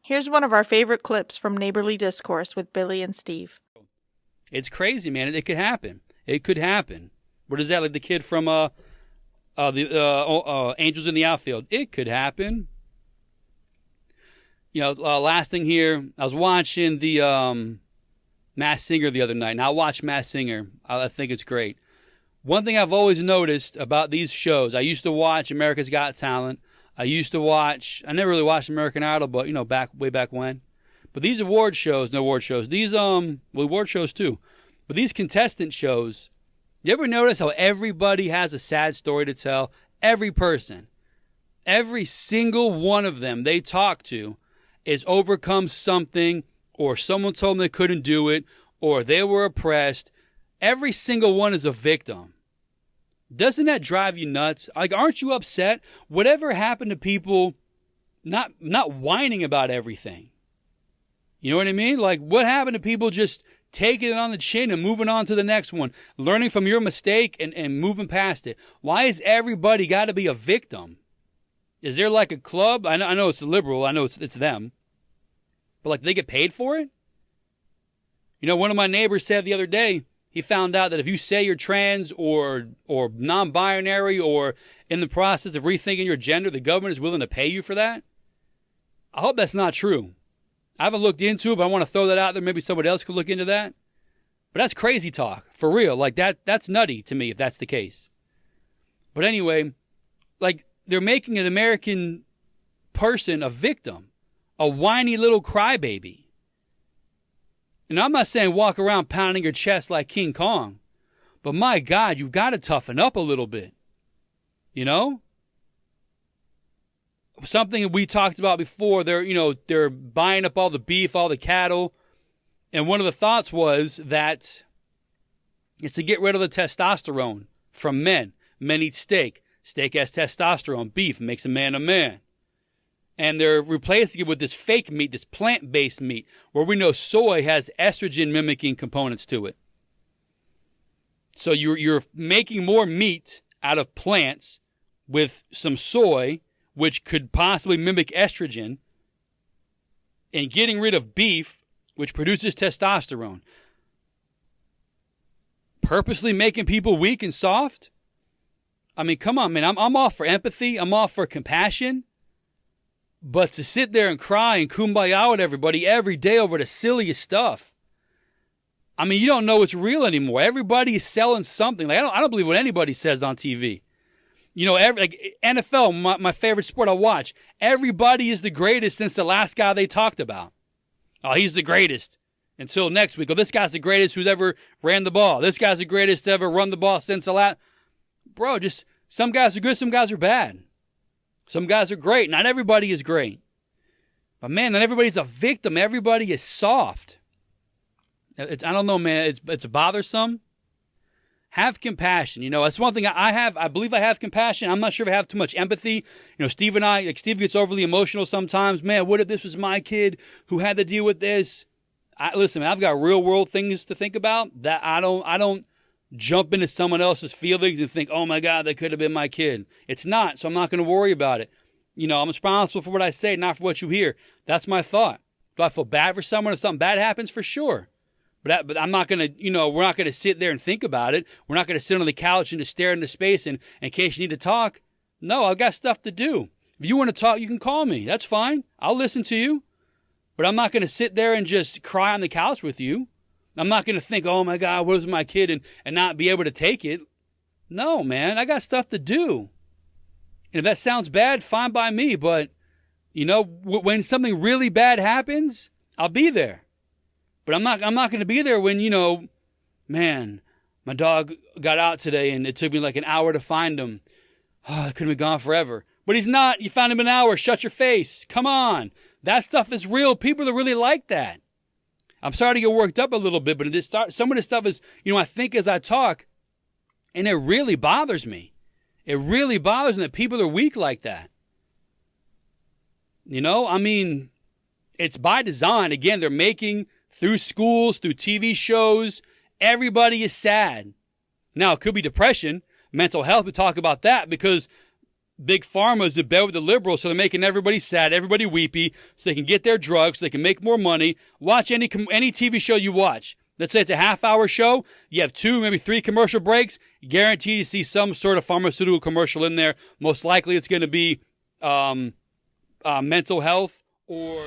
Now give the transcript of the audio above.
Here's one of our favorite clips from Neighborly Discourse with Billy and Steve. It's crazy, man. It could happen. It could happen. What is that? Like the kid from the Angels in the Outfield. It could happen. Last thing here, I was watching the Masked Singer the other night. And I watched Masked Singer. I think it's great. One thing I've always noticed about these shows, I used to watch America's Got Talent. I never really watched American Idol, but, way back when. But these award shows, award shows too. But these contestant shows, you ever notice how everybody has a sad story to tell? Every person. Every single one of them they talk to is overcome something, or someone told them they couldn't do it, or they were oppressed. Every single one is a victim. Doesn't that drive you nuts? Like, aren't you upset? Whatever happened to people not whining about everything? You know what I mean? Like, what happened to people just taking it on the chin and moving on to the next one, learning from your mistake and moving past it? Why is everybody got to be a victim? Is there like a club? I know it's liberal. I know it's them. But like, they get paid for it? One of my neighbors said the other day, he found out that if you say you're trans or non-binary or in the process of rethinking your gender, the government is willing to pay you for that. I hope that's not true. I haven't looked into it, but I want to throw that out there. Maybe somebody else could look into that. But that's crazy talk, for real. Like, that's nutty to me if that's the case. But anyway, like, they're making an American person a victim, a whiny little crybaby. And I'm not saying walk around pounding your chest like King Kong, but my God, you've got to toughen up a little bit. Something we talked about before, they're buying up all the beef, all the cattle. And one of the thoughts was that it's to get rid of the testosterone from men. Men eat steak. Steak has testosterone. Beef makes a man a man. And they're replacing it with this fake meat, this plant-based meat, where we know soy has estrogen-mimicking components to it. So you're making more meat out of plants with some soy, which could possibly mimic estrogen, and getting rid of beef, which produces testosterone. Purposely making people weak and soft? I mean, come on, man. I'm all for empathy. I'm all for compassion. But to sit there and cry and kumbaya with everybody every day over the silliest stuff, I mean, you don't know what's real anymore. Everybody is selling something. Like, I don't believe what anybody says on TV. NFL, my favorite sport I watch. Everybody is the greatest since the last guy they talked about. Oh, he's the greatest. Until next week. Oh, this guy's the greatest who's ever ran the ball. This guy's the greatest to ever run the ball since the last. Bro, just some guys are good, some guys are bad. Some guys are great. Not everybody is great. But man, not everybody's a victim. Everybody is soft. I don't know, man. It's bothersome. Have compassion. That's one thing I have. I believe I have compassion. I'm not sure if I have too much empathy. Steve and I, Steve gets overly emotional sometimes. Man, what if this was my kid who had to deal with this? Listen, man, I've got real world things to think about that I don't jump into someone else's feelings and think, oh my God, that could have been my kid. It's not, so I'm not going to worry about it. I'm responsible for what I say, not for what you hear. That's my thought. Do I feel bad for someone if something bad happens? For sure. But I'm not going to, we're not going to sit there and think about it. We're not going to sit on the couch and just stare into space and in case you need to talk. No, I've got stuff to do. If you want to talk, you can call me. That's fine. I'll listen to you. But I'm not going to sit there and just cry on the couch with you. I'm not going to think, oh my God, where's my kid and not be able to take it. No, man, I got stuff to do. And if that sounds bad, fine by me. But, when something really bad happens, I'll be there. But I'm not going to be there when, man, my dog got out today and it took me like an hour to find him. Oh, I could have been gone forever. But he's not. You found him in an hour. Shut your face. Come on. That stuff is real. People are really like that. I'm sorry to get worked up a little bit, but some of this stuff is, I think as I talk, and it really bothers me. It really bothers me that people are weak like that. I mean, it's by design. Again, they're making, through schools, through TV shows, everybody is sad. Now, it could be depression, mental health. We talk about that because Big Pharma is in bed with the liberals, so they're making everybody sad, everybody weepy, so they can get their drugs, so they can make more money. Watch any TV show you watch. Let's say it's a half-hour show. You have 2, maybe 3 commercial breaks. Guaranteed to see some sort of pharmaceutical commercial in there. Most likely it's going to be mental health or